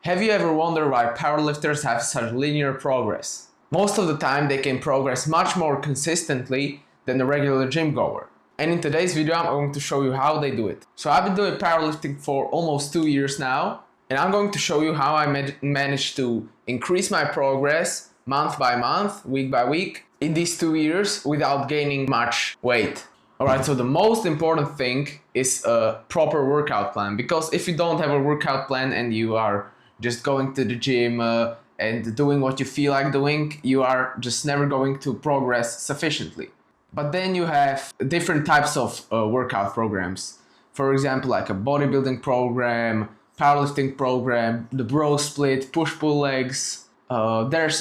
Have you ever wondered why powerlifters have such linear progress? Most of the time they can progress much more consistently than a regular gym goer. And in today's video I'm going to show you how they do it. So I've been doing powerlifting for almost 2 years now, and I'm going to show you how I managed to increase my progress month by month, week by week in these 2 years without gaining much weight. Alright, so the most important thing is a proper workout plan, because if you don't have a workout plan and you are just going to the gym and doing what you feel like doing, you are just never going to progress sufficiently. But then you have different types of workout programs. For example, like a bodybuilding program, powerlifting program, the bro split, push-pull legs.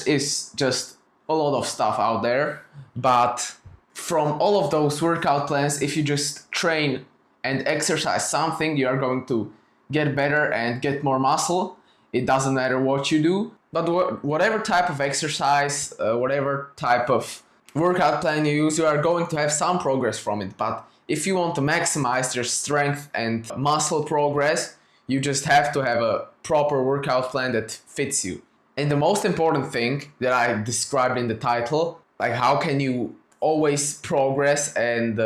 Is just a lot of stuff out there. But from all of those workout plans, if you just train and exercise something, you are going to get better and get more muscle. It doesn't matter what you do, but whatever type of exercise, whatever type of workout plan you use, you are going to have some progress from it. But if you want to maximize your strength and muscle progress, you just have to have a proper workout plan that fits you. And the most important thing that I described in the title, like how can you always progress and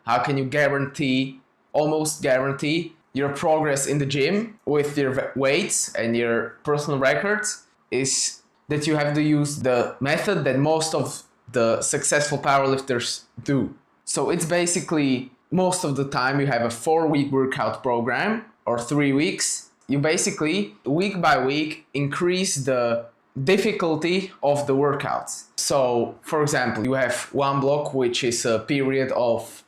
how can you almost guarantee your progress in the gym with your weights and your personal records, is that you have to use the method that most of the successful powerlifters do. So it's basically, most of the time you have a 4-week workout program or 3 weeks. You basically, week by week, increase the difficulty of the workouts. So for example, you have one block which is a period of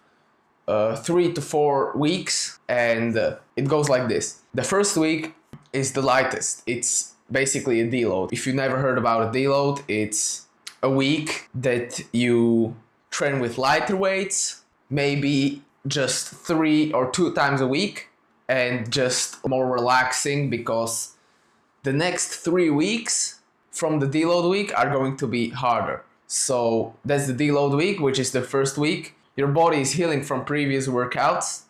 3 to 4 weeks, and it goes like this. The first week is the lightest. It's basically a deload. If you never heard about a deload, it's a week that you train with lighter weights, maybe just 3 or 2 times a week, and just more relaxing, because the next 3 weeks from the deload week are going to be harder. So that's the deload week, which is the first week. Your body is healing from previous workouts.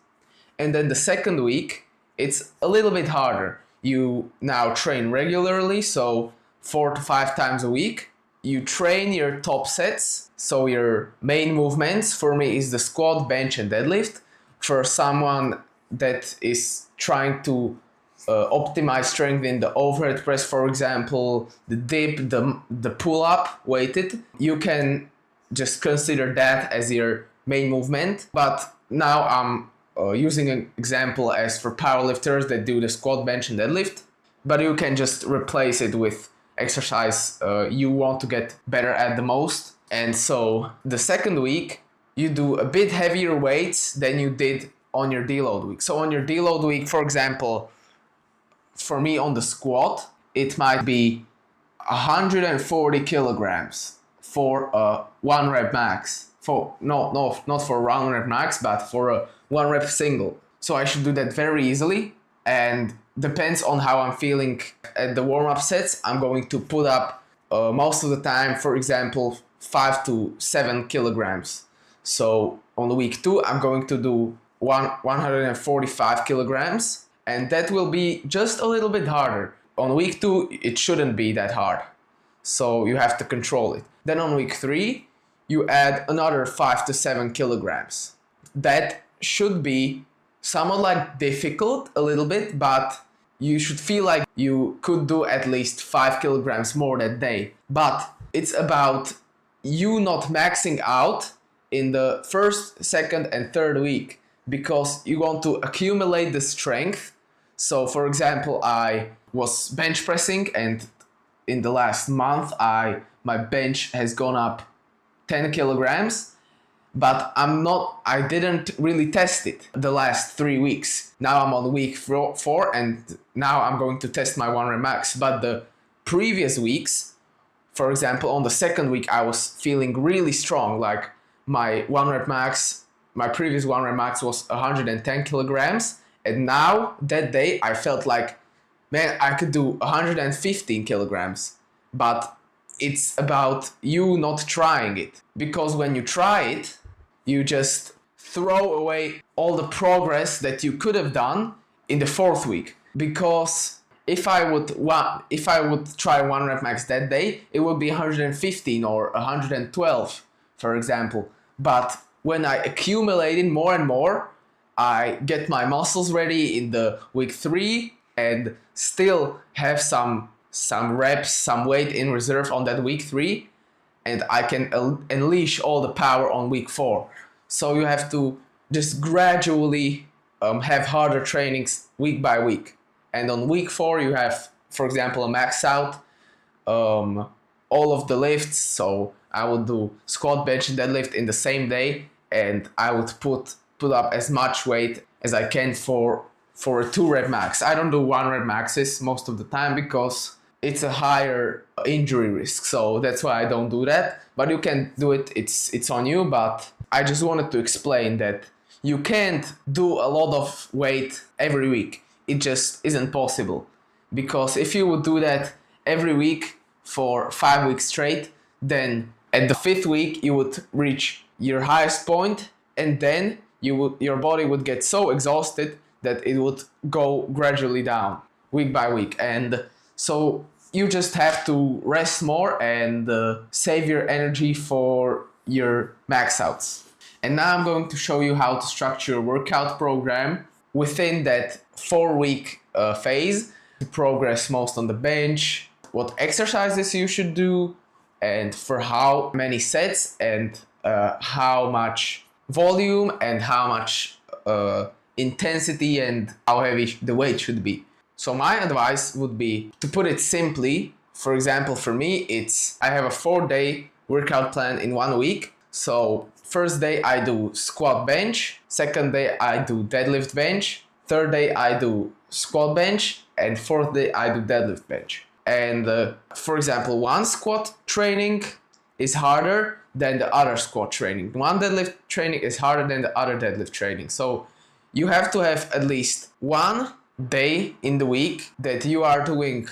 And then the second week, it's a little bit harder. You now train regularly, so 4 to 5 times a week. You train your top sets, so your main movements. For me is the squat, bench and deadlift. For someone that is trying to optimize strength in the overhead press, for example, the dip, the pull-up weighted, you can just consider that as your main movement. But now I'm using an example as for powerlifters that do the squat, bench and deadlift, but you can just replace it with exercise you want to get better at the most. And so the second week you do a bit heavier weights than you did on your deload week. So on your deload week, for example, for me on the squat, it might be 140 kilograms for a 1 rep max. Not for 1 rep max, but for a 1 rep single. So I should do that very easily, and depends on how I'm feeling at the warm-up sets. I'm going to put up most of the time, for example, 5 to 7 kilograms. So on the week 2, I'm going to do 145 kilograms, and that will be just a little bit harder. On week 2, it shouldn't be that hard, so you have to control it. Then on week 3, you add another 5 to 7 kilograms. That should be somewhat like difficult a little bit, but you should feel like you could do at least 5 kilograms more that day. But it's about you not maxing out in the first, second and third week, because you want to accumulate the strength. So for example, I was bench pressing, and in the last month my bench has gone up 10 kilograms, but I didn't really test it the last 3 weeks. Now I'm on week 4, and now I'm going to test my 1 rep max. But the previous weeks, for example, on the second week, I was feeling really strong. Like my 1 rep max, my previous 1 rep max was 110 kilograms. And now that day I felt like, man, I could do 115 kilograms. But it's about you not trying it, because when you try it, you just throw away all the progress that you could have done in the 4th week, because if I would try 1 rep max that day, it would be 115 or 112, for example. But when I accumulate it more and more, I get my muscles ready in the week 3 and still have some reps, some weight in reserve on that week 3, and I can unleash all the power on week 4. So you have to just gradually have harder trainings week by week. And on week 4 you have, for example, a max out, all of the lifts. So I would do squat, bench, and deadlift in the same day, and I would put up as much weight as I can for a 2 rep max. I don't do 1 rep maxes most of the time because it's a higher injury risk, so that's why I don't do that. But you can do it, it's on you. But I just wanted to explain that you can't do a lot of weight every week. It just isn't possible, because if you would do that every week for 5 weeks straight, then at the 5th week you would reach your highest point, and then your body would get so exhausted that it would go gradually down week by week. And so you just have to rest more and save your energy for your max outs. And now I'm going to show you how to structure a workout program within that 4-week phase to progress most on the bench, what exercises you should do, and for how many sets, and how much volume, and how much intensity, and how heavy the weight should be. So my advice would be, to put it simply, for example, for me, I have a 4-day workout plan in 1 week. So first day I do squat bench, second day I do deadlift bench, third day I do squat bench, and fourth day I do deadlift bench. And for example, one squat training is harder than the other squat training. One deadlift training is harder than the other deadlift training. So you have to have at least 1 day in the week that you are doing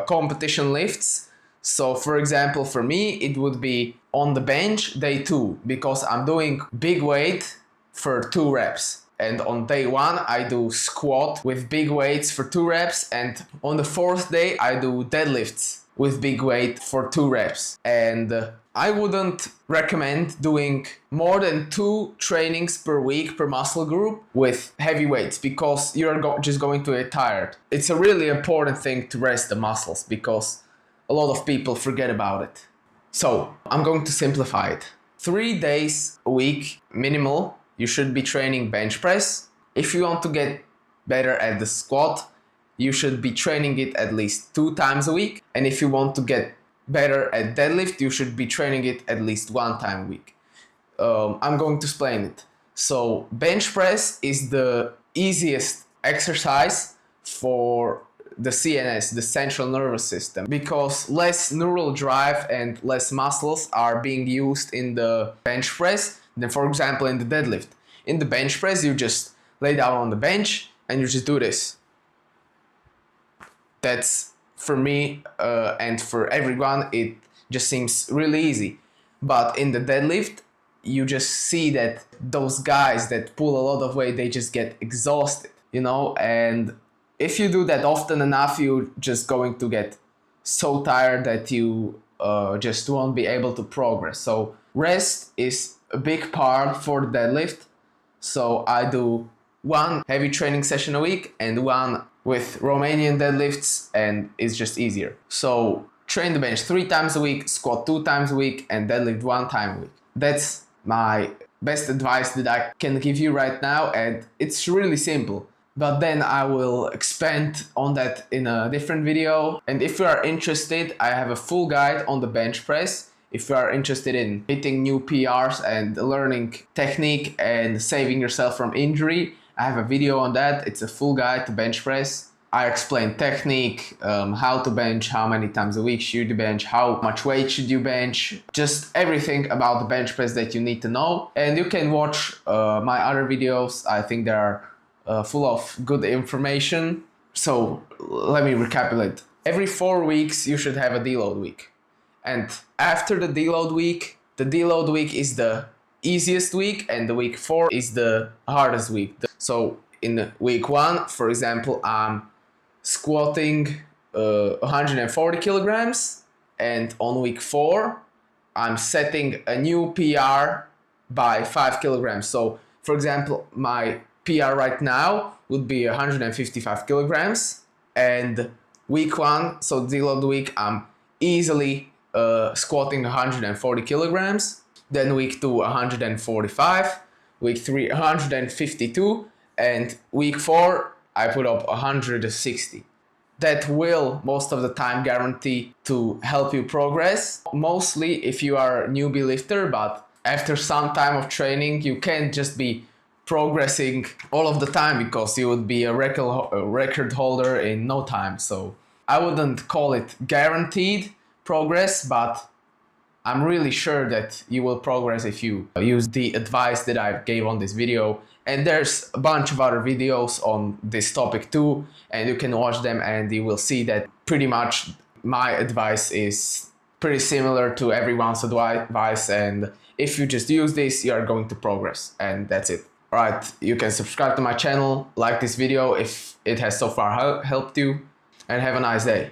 competition lifts. So for example, for me, it would be on the bench day 2, because I'm doing big weight for 2 reps. And on day 1, I do squat with big weights for 2 reps. And on the 4th day, I do deadlifts with big weight for 2 reps. And I wouldn't recommend doing more than 2 trainings per week per muscle group with heavy weights, because you're just going to get tired. It's a really important thing to rest the muscles, because a lot of people forget about it. So I'm going to simplify it. 3 days a week minimal, you should be training bench press. If you want to get better at the squat, you should be training it at least 2 times a week. And if you want to get better at deadlift, you should be training it at least 1 time a week. I'm going to explain it. So bench press is the easiest exercise for the CNS, the central nervous system, because less neural drive and less muscles are being used in the bench press than, for example, in the deadlift. In the bench press, you just lay down on the bench and you just do this. That's, for me and for everyone, it just seems really easy. But in the deadlift, you just see that those guys that pull a lot of weight, they just get exhausted, you know? And if you do that often enough, you're just going to get so tired that you just won't be able to progress. So rest is a big part for the deadlift. So I do 1 heavy training session a week and 1 with Romanian deadlifts, and it's just easier. So train the bench 3 times a week, squat 2 times a week, and deadlift 1 time a week. That's my best advice that I can give you right now, and it's really simple. But then I will expand on that in a different video. And if you are interested, I have a full guide on the bench press. If you are interested in hitting new PRs and learning technique and saving yourself from injury, I have a video on that. It's a full guide to bench press. I explain technique, how to bench, how many times a week should you bench, how much weight should you bench, just everything about the bench press that you need to know. And you can watch my other videos. I think they are full of good information. So let me recapitulate. Every 4 weeks, you should have a deload week. And after the deload week is the easiest week, and the week 4 is the hardest week. So in week 1, for example, I'm squatting 140 kilograms, and on week 4 I'm setting a new PR by 5 kilograms. So for example, my PR right now would be 155 kilograms, and week 1, so deload week, I'm easily squatting 140 kilograms. Then week 2 145, week 3 152, and week 4 I put up 160. That will most of the time guarantee to help you progress. Mostly if you are a newbie lifter, but after some time of training you can't just be progressing all of the time, because you would be a record holder in no time. So I wouldn't call it guaranteed progress, but I'm really sure that you will progress if you use the advice that I gave on this video. And there's a bunch of other videos on this topic too, and you can watch them and you will see that pretty much my advice is pretty similar to everyone's advice, and if you just use this, you are going to progress, and that's it. Alright, you can subscribe to my channel, like this video if it has so far helped you, and have a nice day.